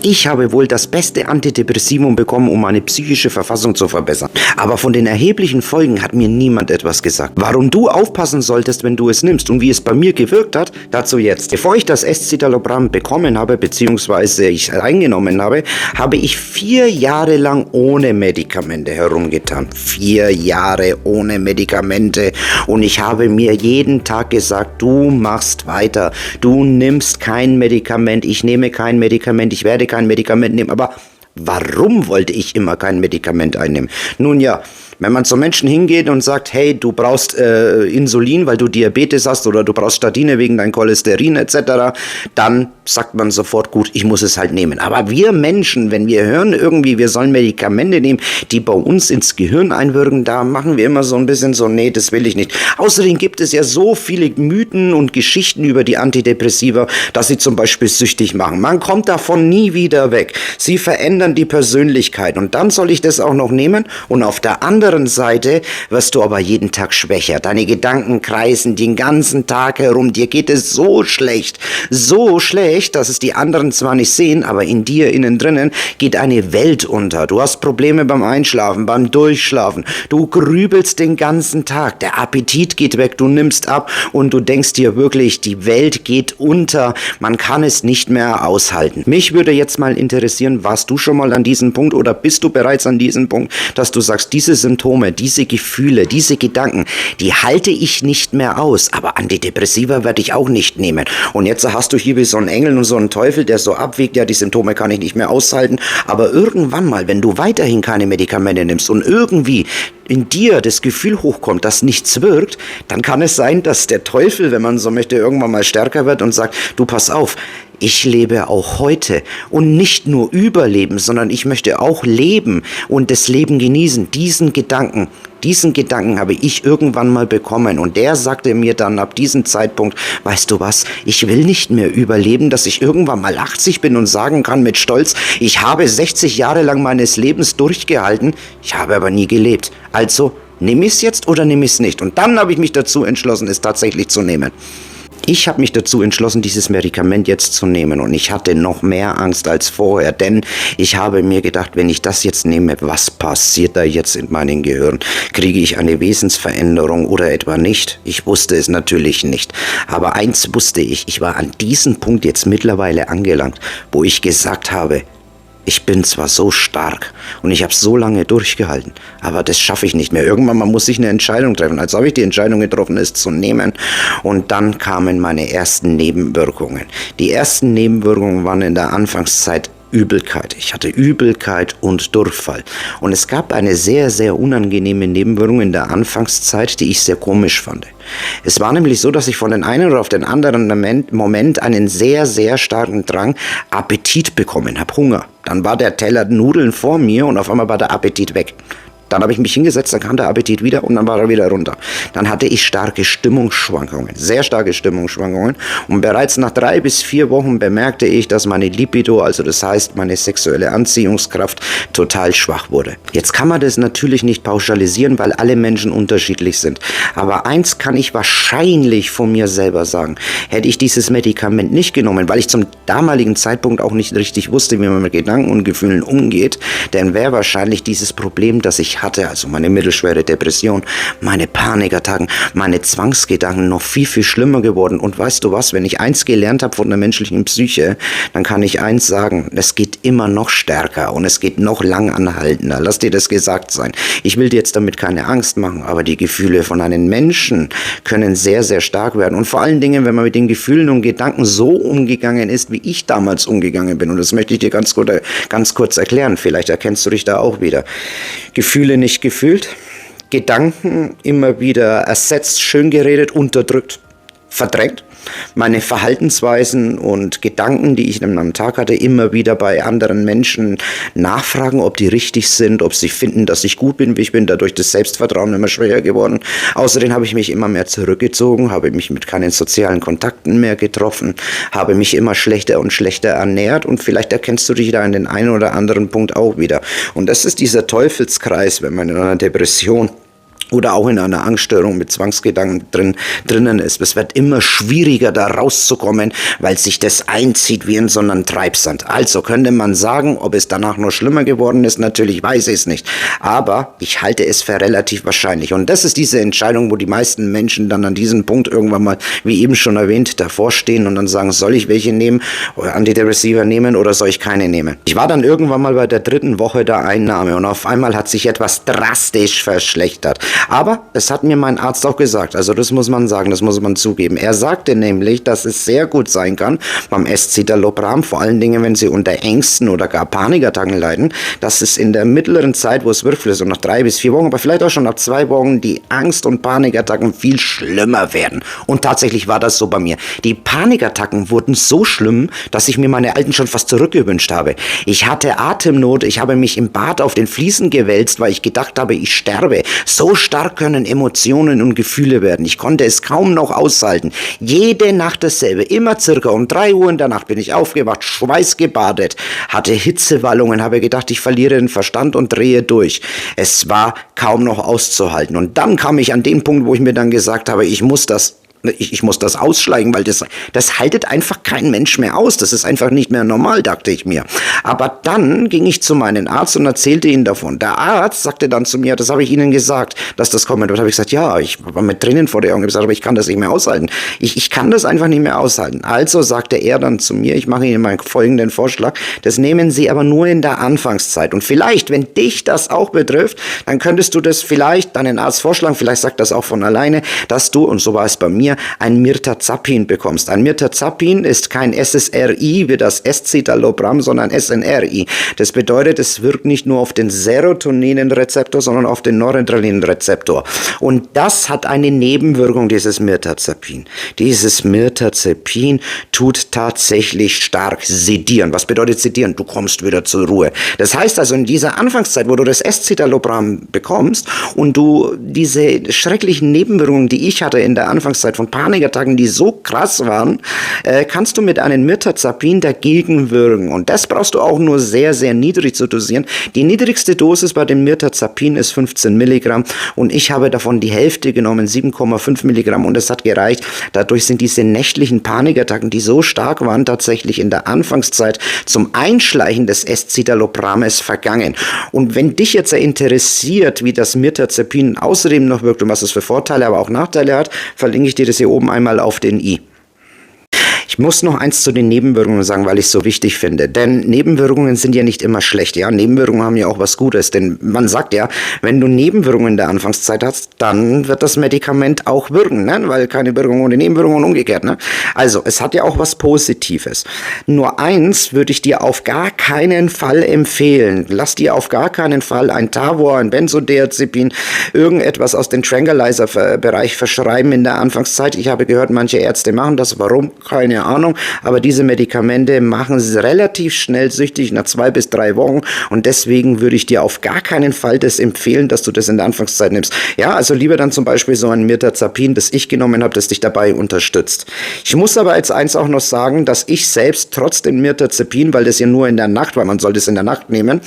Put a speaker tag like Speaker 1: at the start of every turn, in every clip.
Speaker 1: Ich habe wohl das beste Antidepressivum bekommen, um meine psychische Verfassung zu verbessern. Aber von den erheblichen Folgen hat mir niemand etwas gesagt. Warum du aufpassen solltest, wenn du es nimmst und wie es bei mir gewirkt hat, dazu jetzt. Bevor ich das Escitalopram bekommen habe, beziehungsweise ich eingenommen habe, habe ich 4 Jahre lang ohne Medikamente herumgetan. 4 Jahre ohne Medikamente. Und ich habe mir jeden Tag gesagt, du machst weiter. Du nimmst kein Medikament. Ich nehme kein Medikament. Ich werde kein Medikament nehmen. Aber warum wollte ich immer kein Medikament einnehmen? Nun ja, wenn man zu Menschen hingeht und sagt, hey, du brauchst Insulin, weil du Diabetes hast oder du brauchst Statine wegen dein Cholesterin etc., dann sagt man sofort, gut, ich muss es halt nehmen. Aber wir Menschen, wenn wir hören irgendwie, wir sollen Medikamente nehmen, die bei uns ins Gehirn einwirken, da machen wir immer so ein bisschen so, nee, das will ich nicht. Außerdem gibt es ja so viele Mythen und Geschichten über die Antidepressiva, dass sie zum Beispiel süchtig machen. Man kommt davon nie wieder weg. Sie verändern die Persönlichkeit und dann soll ich das auch noch nehmen und auf der anderen Seite wirst du aber jeden Tag schwächer. Deine Gedanken kreisen den ganzen Tag herum. Dir geht es so schlecht, dass es die anderen zwar nicht sehen, aber in dir innen drinnen geht eine Welt unter. Du hast Probleme beim Einschlafen, beim Durchschlafen. Du grübelst den ganzen Tag. Der Appetit geht weg, du nimmst ab und du denkst dir wirklich, die Welt geht unter. Man kann es nicht mehr aushalten. Mich würde jetzt mal interessieren, warst du schon mal an diesem Punkt oder bist du bereits an diesem Punkt, dass du sagst, diese Symptome, diese Gefühle, diese Gedanken, die halte ich nicht mehr aus, aber Antidepressiva werde ich auch nicht nehmen. Und jetzt hast du hier wie so einen Engel und so einen Teufel, der so abwägt, ja, die Symptome kann ich nicht mehr aushalten, aber irgendwann mal, wenn du weiterhin keine Medikamente nimmst und irgendwie in dir das Gefühl hochkommt, dass nichts wirkt, dann kann es sein, dass der Teufel, wenn man so möchte, irgendwann mal stärker wird und sagt, du pass auf, ich lebe auch heute und nicht nur überleben, sondern ich möchte auch leben und das Leben genießen. Diesen Gedanken habe ich irgendwann mal bekommen und der sagte mir dann ab diesem Zeitpunkt, weißt du was, ich will nicht mehr überleben, dass ich irgendwann mal 80 bin und sagen kann mit Stolz, ich habe 60 Jahre lang meines Lebens durchgehalten, ich habe aber nie gelebt. Also, nehme ich es jetzt oder nehme ich es nicht? Und dann habe ich mich dazu entschlossen, es tatsächlich zu nehmen. Ich habe mich dazu entschlossen, dieses Medikament jetzt zu nehmen und ich hatte noch mehr Angst als vorher, denn ich habe mir gedacht, wenn ich das jetzt nehme, was passiert da jetzt in meinem Gehirn? Kriege ich eine Wesensveränderung oder etwa nicht? Ich wusste es natürlich nicht, aber eins wusste ich war an diesem Punkt jetzt mittlerweile angelangt, wo ich gesagt habe, ich bin zwar so stark und ich habe so lange durchgehalten, aber das schaffe ich nicht mehr. Irgendwann mal muss ich eine Entscheidung treffen. Also habe ich die Entscheidung getroffen, es zu nehmen. Und dann kamen meine ersten Nebenwirkungen. Die ersten Nebenwirkungen waren in der Anfangszeit Übelkeit. Ich hatte Übelkeit und Durchfall. Und es gab eine sehr, sehr unangenehme Nebenwirkung in der Anfangszeit, die ich sehr komisch fand. Es war nämlich so, dass ich von den einen oder auf den anderen Moment einen sehr, sehr starken Drang, Appetit bekommen habe, Hunger. Dann war der Teller Nudeln vor mir und auf einmal war der Appetit weg. Dann habe ich mich hingesetzt, dann kam der Appetit wieder und dann war er wieder runter. Dann hatte ich starke Stimmungsschwankungen, sehr starke Stimmungsschwankungen. Und bereits nach 3 bis 4 Wochen bemerkte ich, dass meine Libido, also das heißt meine sexuelle Anziehungskraft, total schwach wurde. Jetzt kann man das natürlich nicht pauschalisieren, weil alle Menschen unterschiedlich sind. Aber eins kann ich wahrscheinlich von mir selber sagen. Hätte ich dieses Medikament nicht genommen, weil ich zum damaligen Zeitpunkt auch nicht richtig wusste, wie man mit Gedanken und Gefühlen umgeht, dann wäre wahrscheinlich dieses Problem, das ich hatte, also meine mittelschwere Depression, meine Panikattacken, meine Zwangsgedanken noch viel, viel schlimmer geworden. Und weißt du was, wenn ich eins gelernt habe von der menschlichen Psyche, dann kann ich eins sagen, es geht immer noch stärker und es geht noch lang anhaltender. Lass dir das gesagt sein. Ich will dir jetzt damit keine Angst machen, aber die Gefühle von einem Menschen können sehr, sehr stark werden. Und vor allen Dingen, wenn man mit den Gefühlen und Gedanken so umgegangen ist, wie ich damals umgegangen bin. Und das möchte ich dir ganz kurz erklären. Vielleicht erkennst du dich da auch wieder. Gefühle nicht gefühlt, Gedanken immer wieder ersetzt, schön geredet, unterdrückt, verdrängt. Meine Verhaltensweisen und Gedanken, die ich am Tag hatte, immer wieder bei anderen Menschen nachfragen, ob die richtig sind, ob sie finden, dass ich gut bin, wie ich bin, dadurch das Selbstvertrauen immer schwächer geworden. Außerdem habe ich mich immer mehr zurückgezogen, habe mich mit keinen sozialen Kontakten mehr getroffen, habe mich immer schlechter und schlechter ernährt und vielleicht erkennst du dich da in den einen oder anderen Punkt auch wieder. Und das ist dieser Teufelskreis, wenn man in einer Depression oder auch in einer Angststörung mit Zwangsgedanken drinnen ist. Es wird immer schwieriger, da rauszukommen, weil sich das einzieht wie in so einen Treibsand. Also könnte man sagen, ob es danach noch schlimmer geworden ist, natürlich weiß ich es nicht. Aber ich halte es für relativ wahrscheinlich. Und das ist diese Entscheidung, wo die meisten Menschen dann an diesem Punkt irgendwann mal, wie eben schon erwähnt, davor stehen und dann sagen, soll ich welche nehmen, oder Antidepressiva nehmen oder soll ich keine nehmen? Ich war dann irgendwann mal bei der 3. Woche der Einnahme und auf einmal hat sich etwas drastisch verschlechtert. Aber es hat mir mein Arzt auch gesagt, also das muss man sagen, das muss man zugeben. Er sagte nämlich, dass es sehr gut sein kann, beim Escitalopram, vor allen Dingen, wenn Sie unter Ängsten oder gar Panikattacken leiden, dass es in der mittleren Zeit, wo es wirkt, so nach 3 bis 4 Wochen, aber vielleicht auch schon nach 2 Wochen, die Angst- und Panikattacken viel schlimmer werden. Und tatsächlich war das so bei mir. Die Panikattacken wurden so schlimm, dass ich mir meine alten schon fast zurückgewünscht habe. Ich hatte Atemnot, ich habe mich im Bad auf den Fliesen gewälzt, weil ich gedacht habe, ich sterbe. So stark können Emotionen und Gefühle werden. Ich konnte es kaum noch aushalten. Jede Nacht dasselbe. Immer circa um 3 Uhr in der Nacht bin ich aufgewacht, schweißgebadet, hatte Hitzewallungen, habe gedacht, ich verliere den Verstand und drehe durch. Es war kaum noch auszuhalten. Und dann kam ich an den Punkt, wo ich mir dann gesagt habe, ich muss das ausschleichen, weil das haltet einfach kein Mensch mehr aus. Das ist einfach nicht mehr normal, dachte ich mir. Aber dann ging ich zu meinem Arzt und erzählte ihm davon. Der Arzt sagte dann zu mir, das habe ich Ihnen gesagt, dass das kommt. Und da habe ich gesagt, ja, ich war mit Tränen vor den Augen. Ich habe gesagt, aber ich kann das nicht mehr aushalten. Ich kann das einfach nicht mehr aushalten. Also sagte er dann zu mir, ich mache Ihnen meinen folgenden Vorschlag, das nehmen Sie aber nur in der Anfangszeit. Und vielleicht, wenn dich das auch betrifft, dann könntest du das vielleicht deinen Arzt vorschlagen, vielleicht sagt das auch von alleine, dass du, und so war es bei mir, ein Mirtazapin bekommst. Ein Mirtazapin ist kein SSRI wie das Escitalopram, sondern SNRI. Das bedeutet, es wirkt nicht nur auf den Serotoninrezeptor, sondern auf den Noradrenalinrezeptor. Und das hat eine Nebenwirkung, dieses Mirtazapin. Dieses Mirtazapin tut tatsächlich stark sedieren. Was bedeutet sedieren? Du kommst wieder zur Ruhe. Das heißt also, in dieser Anfangszeit, wo du das Escitalopram bekommst und du diese schrecklichen Nebenwirkungen, die ich hatte in der Anfangszeit von Panikattacken, die so krass waren, kannst du mit einem Mirtazapin dagegen wirken. Und das brauchst du auch nur sehr, sehr niedrig zu dosieren. Die niedrigste Dosis bei dem Mirtazapin ist 15 Milligramm und ich habe davon die Hälfte genommen, 7,5 Milligramm, und es hat gereicht. Dadurch sind diese nächtlichen Panikattacken, die so stark waren, tatsächlich in der Anfangszeit zum Einschleichen des Escitaloprames vergangen. Und wenn dich jetzt interessiert, wie das Mirtazapin außerdem noch wirkt und was es für Vorteile, aber auch Nachteile hat, verlinke ich dir das hier oben einmal auf den i. Ich muss noch eins zu den Nebenwirkungen sagen, weil ich es so wichtig finde. Denn Nebenwirkungen sind ja nicht immer schlecht. Ja, Nebenwirkungen haben ja auch was Gutes. Denn man sagt ja, wenn du Nebenwirkungen in der Anfangszeit hast, dann wird das Medikament auch wirken, ne? Weil keine Wirkung ohne Nebenwirkungen und umgekehrt. Ne? Also, es hat ja auch was Positives. Nur eins würde ich dir auf gar keinen Fall empfehlen. Lass dir auf gar keinen Fall ein Tavor, ein Benzodiazepin, irgendetwas aus dem Tranquilizer-Bereich verschreiben in der Anfangszeit. Ich habe gehört, manche Ärzte machen das. Warum? Keine Ahnung, aber diese Medikamente machen sie relativ schnell süchtig nach 2 bis 3 Wochen und deswegen würde ich dir auf gar keinen Fall das empfehlen, dass du das in der Anfangszeit nimmst. Ja, also lieber dann zum Beispiel so ein Mirtazapin, das ich genommen habe, das dich dabei unterstützt. Ich muss aber als eins auch noch sagen, dass ich selbst trotz dem Mirtazapin, weil das ja nur in der Nacht, weil man soll das in der Nacht nehmen,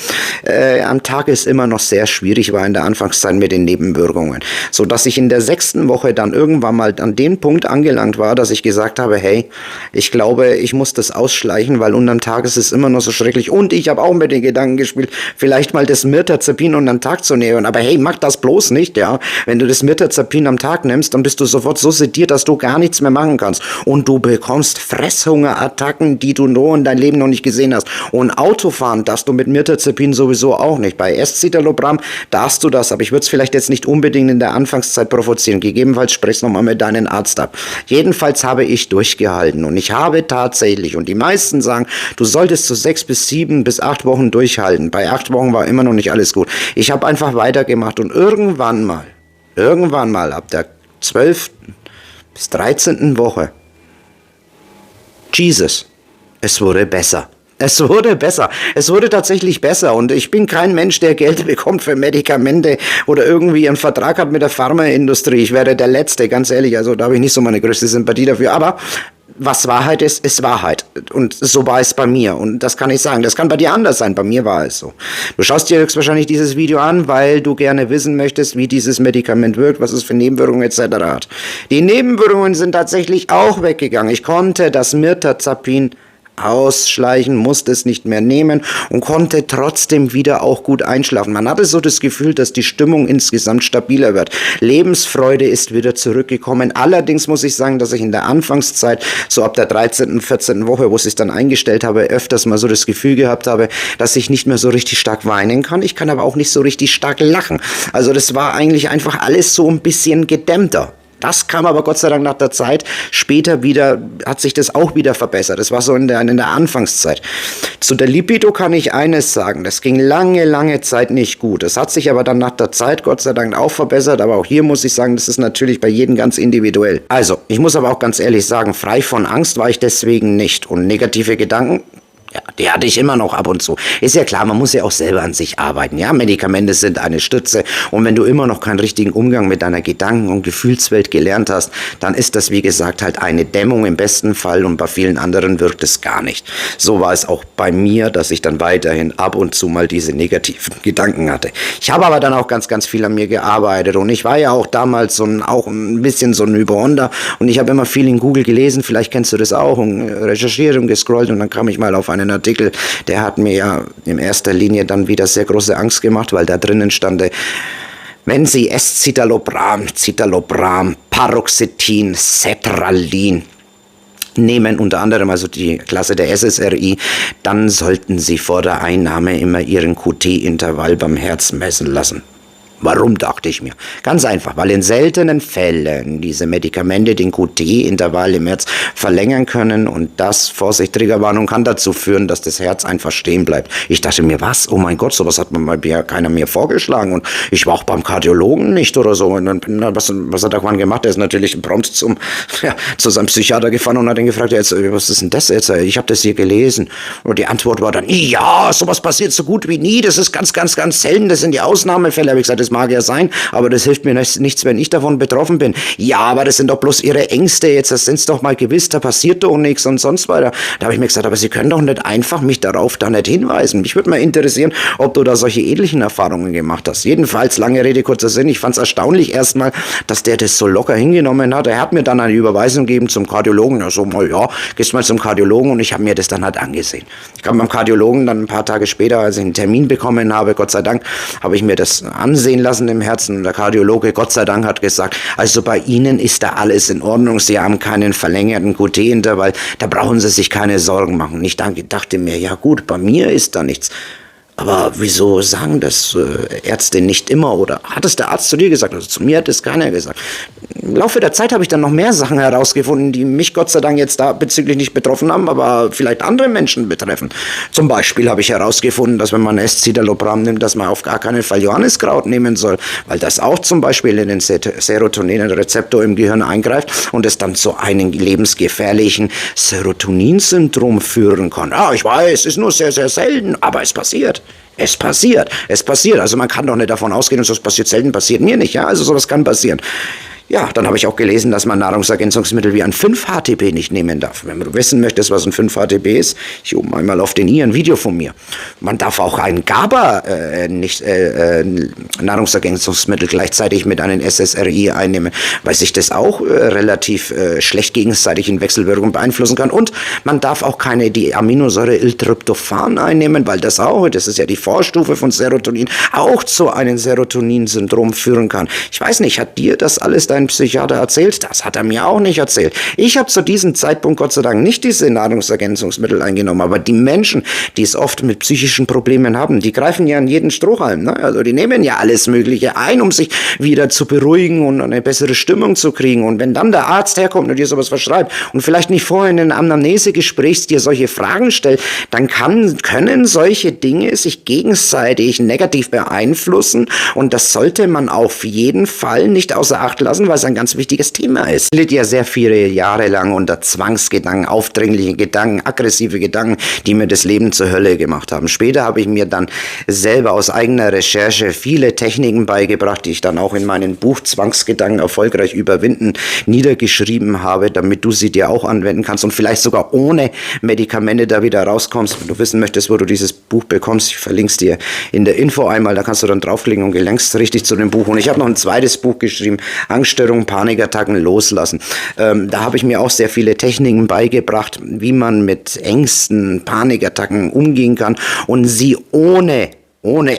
Speaker 1: am Tag ist immer noch sehr schwierig war in der Anfangszeit mit den Nebenwirkungen. So dass ich in der 6. Woche dann irgendwann mal an den Punkt angelangt war, dass ich gesagt habe, hey, ich glaube, ich muss das ausschleichen, weil unterm Tag ist es immer noch so schrecklich. Und ich habe auch mit den Gedanken gespielt, vielleicht mal das Mirtazapin unterm Tag zu nehmen. Aber hey, mach das bloß nicht, ja. Wenn du das Mirtazapin am Tag nimmst, dann bist du sofort so sediert, dass du gar nichts mehr machen kannst. Und du bekommst Fresshungerattacken, die du in deinem Leben noch nicht gesehen hast. Und Autofahren darfst du mit Mirtazapin sowieso auch nicht. Bei Escitalopram darfst du das, aber ich würde es vielleicht jetzt nicht unbedingt in der Anfangszeit provozieren. Gegebenenfalls sprichst du nochmal mit deinem Arzt ab. Jedenfalls habe ich durchgehalten. Und ich habe tatsächlich, und die meisten sagen, du solltest so 6 bis 7 bis 8 Wochen durchhalten. Bei 8 Wochen war immer noch nicht alles gut. Ich habe einfach weitergemacht und irgendwann mal, ab der 12. bis 13. Woche, Jesus, es wurde besser. Es wurde besser. Es wurde tatsächlich besser. Und ich bin kein Mensch, der Geld bekommt für Medikamente oder irgendwie einen Vertrag hat mit der Pharmaindustrie. Ich wäre der Letzte, ganz ehrlich. Also da habe ich nicht so meine größte Sympathie dafür. Aber was Wahrheit ist Wahrheit. Und so war es bei mir. Und das kann ich sagen. Das kann bei dir anders sein. Bei mir war es so. Du schaust dir höchstwahrscheinlich dieses Video an, weil du gerne wissen möchtest, wie dieses Medikament wirkt, was es für Nebenwirkungen etc. hat. Die Nebenwirkungen sind tatsächlich auch weggegangen. Ich konnte das Mirtazapin ausschleichen, musste es nicht mehr nehmen und konnte trotzdem wieder auch gut einschlafen. Man hatte so das Gefühl, dass die Stimmung insgesamt stabiler wird. Lebensfreude ist wieder zurückgekommen. Allerdings muss ich sagen, dass ich in der Anfangszeit, so ab der 13., 14. Woche, wo ich es dann eingestellt habe, öfters mal so das Gefühl gehabt habe, dass ich nicht mehr so richtig stark weinen kann. Ich kann aber auch nicht so richtig stark lachen. Also das war eigentlich einfach alles so ein bisschen gedämmter. Das kam aber Gott sei Dank nach der Zeit. Später wieder hat sich das auch wieder verbessert. Das war so in der Anfangszeit. Zu der Libido kann ich eines sagen. Das ging lange Zeit nicht gut. Das hat sich aber dann nach der Zeit Gott sei Dank auch verbessert. Aber auch hier muss ich sagen, das ist natürlich bei jedem ganz individuell. Also, ich muss aber auch ganz ehrlich sagen, frei von Angst war ich deswegen nicht. Und negative Gedanken, ja, die hatte ich immer noch ab und zu. Ist ja klar, man muss ja auch selber an sich arbeiten. Ja, Medikamente sind eine Stütze. Und wenn du immer noch keinen richtigen Umgang mit deiner Gedanken- und Gefühlswelt gelernt hast, dann ist das, wie gesagt, halt eine Dämmung im besten Fall und bei vielen anderen wirkt es gar nicht. So war es auch bei mir, dass ich dann weiterhin ab und zu mal diese negativen Gedanken hatte. Ich habe aber dann auch ganz viel an mir gearbeitet und ich war ja auch damals auch ein bisschen so ein Hypochonder und ich habe immer viel in Google gelesen, vielleicht kennst du das auch, und recherchiert und gescrollt und dann kam ich mal auf einen Artikel, der hat mir ja in erster Linie dann wieder sehr große Angst gemacht, weil da drinnen stand, wenn Sie Escitalopram, Paroxetin, Sertralin nehmen, unter anderem also die Klasse der SSRI, dann sollten Sie vor der Einnahme immer Ihren QT-Intervall beim Herz messen lassen. Warum, dachte ich mir? Ganz einfach, weil in seltenen Fällen diese Medikamente den QT-Intervall im Herz verlängern können und das, Vorsicht, Triggerwarnung, kann dazu führen, dass das Herz einfach stehen bleibt. Ich dachte mir, was? Oh mein Gott, sowas hat keiner mir vorgeschlagen und ich war auch beim Kardiologen nicht oder so. Und dann, was hat der Mann gemacht? Er ist natürlich prompt zu seinem Psychiater gefahren und hat ihn gefragt, ja, jetzt, was ist denn das jetzt? Ich habe das hier gelesen. Und die Antwort war dann, ja, sowas passiert so gut wie nie, das ist ganz selten, das sind die Ausnahmefälle. Habe ich gesagt, das mag ja sein, aber das hilft mir nichts, wenn ich davon betroffen bin. Ja, aber das sind doch bloß Ihre Ängste, jetzt sind es doch mal gewiss, da passiert doch nichts und sonst weiter. Da habe ich mir gesagt, aber Sie können doch nicht einfach mich darauf da nicht hinweisen. Mich würde mal interessieren, ob du da solche ähnlichen Erfahrungen gemacht hast. Jedenfalls, lange Rede, kurzer Sinn, ich fand es erstaunlich erstmal, dass der das so locker hingenommen hat. Er hat mir dann eine Überweisung gegeben zum Kardiologen. Also, ja, gehst mal zum Kardiologen und ich habe mir das dann halt angesehen. Ich kam beim Kardiologen dann ein paar Tage später, als ich einen Termin bekommen habe, Gott sei Dank, habe ich mir das ansehen lassen im Herzen und der Kardiologe, Gott sei Dank, hat gesagt, also bei Ihnen ist da alles in Ordnung, Sie haben keinen verlängerten QT-Intervall, da brauchen Sie sich keine Sorgen machen. Und ich dachte mir, ja gut, bei mir ist da nichts. Aber wieso sagen das Ärzte nicht immer? Oder hat es der Arzt zu dir gesagt? Also zu mir hat es keiner gesagt. Im Laufe der Zeit habe ich dann noch mehr Sachen herausgefunden, die mich Gott sei Dank jetzt da bezüglich nicht betroffen haben, aber vielleicht andere Menschen betreffen. Zum Beispiel habe ich herausgefunden, dass wenn man Escitalopram nimmt, dass man auf gar keinen Fall Johanniskraut nehmen soll, weil das auch zum Beispiel in den Serotonin-Rezeptor im Gehirn eingreift und es dann zu einem lebensgefährlichen Serotonin-Syndrom führen kann. Ja, ich weiß, es ist nur sehr selten, aber es passiert. Es passiert. Also man kann doch nicht davon ausgehen, dass das passiert selten, passiert mir nicht. Ja, also sowas kann passieren. Ja, dann habe ich auch gelesen, dass man Nahrungsergänzungsmittel wie ein 5-HTP nicht nehmen darf. Wenn du wissen möchtest, was ein 5-HTP ist, ich oben einmal auf den i ein Video von mir. Man darf auch ein GABA Nahrungsergänzungsmittel gleichzeitig mit einem SSRI einnehmen, weil sich das auch relativ schlecht gegenseitig in Wechselwirkung beeinflussen kann. Und man darf auch die Aminosäure L-Tryptophan einnehmen, weil das ist ja die Vorstufe von Serotonin, auch zu einem Serotonin-Syndrom führen kann. Ich weiß nicht, hat dir das alles dein Psychiater erzählt? Das hat er mir auch nicht erzählt. Ich habe zu diesem Zeitpunkt Gott sei Dank nicht diese Nahrungsergänzungsmittel eingenommen, aber die Menschen, die es oft mit psychischen Problemen haben, die greifen ja an jeden Strohhalm. Ne? Also die nehmen ja alles Mögliche ein, um sich wieder zu beruhigen und eine bessere Stimmung zu kriegen. Und wenn dann der Arzt herkommt und dir sowas verschreibt und vielleicht nicht vorher in einem Anamnesegespräch dir solche Fragen stellt, dann können solche Dinge sich gegenseitig negativ beeinflussen und das sollte man auf jeden Fall nicht außer Acht lassen, weil es ein ganz wichtiges Thema ist. Ich litt ja sehr viele Jahre lang unter Zwangsgedanken, aufdringliche Gedanken, aggressive Gedanken, die mir das Leben zur Hölle gemacht haben. Später habe ich mir dann selber aus eigener Recherche viele Techniken beigebracht, die ich dann auch in meinem Buch Zwangsgedanken erfolgreich überwinden niedergeschrieben habe, damit du sie dir auch anwenden kannst und vielleicht sogar ohne Medikamente da wieder rauskommst. Wenn du wissen möchtest, wo du dieses Buch bekommst, ich verlinke es dir in der Info einmal, da kannst du dann draufklicken und gelangst richtig zu dem Buch. Und ich habe noch ein zweites Buch geschrieben, Angststörungen, Panikattacken, Loslassen. Da habe ich mir auch sehr viele Techniken beigebracht, wie man mit Ängsten, Panikattacken umgehen kann und sie ohne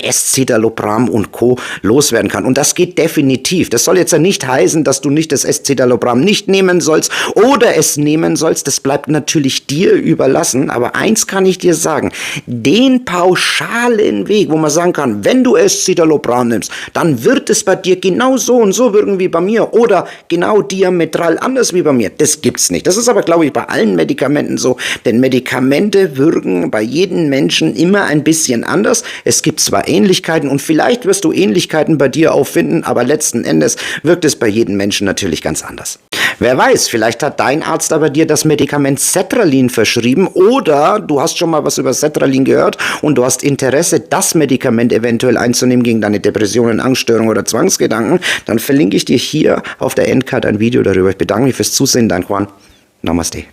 Speaker 1: Escitalopram und Co. loswerden kann. Und das geht definitiv. Das soll jetzt ja nicht heißen, dass du nicht das Escitalopram nicht nehmen sollst oder es nehmen sollst. Das bleibt natürlich dir überlassen. Aber eins kann ich dir sagen. Den pauschalen Weg, wo man sagen kann, wenn du Escitalopram nimmst, dann wird es bei dir genau so und so wirken wie bei mir oder genau diametral anders wie bei mir. Das gibt's nicht. Das ist aber, glaube ich, bei allen Medikamenten so. Denn Medikamente wirken bei jedem Menschen immer ein bisschen anders. Es gibt zwar Ähnlichkeiten und vielleicht wirst du Ähnlichkeiten bei dir auffinden, aber letzten Endes wirkt es bei jedem Menschen natürlich ganz anders. Wer weiß, vielleicht hat dein Arzt aber dir das Medikament Sertralin verschrieben oder du hast schon mal was über Sertralin gehört und du hast Interesse, das Medikament eventuell einzunehmen gegen deine Depressionen, Angststörungen oder Zwangsgedanken, dann verlinke ich dir hier auf der Endcard ein Video darüber. Ich bedanke mich fürs Zusehen, dein Juan. Namaste.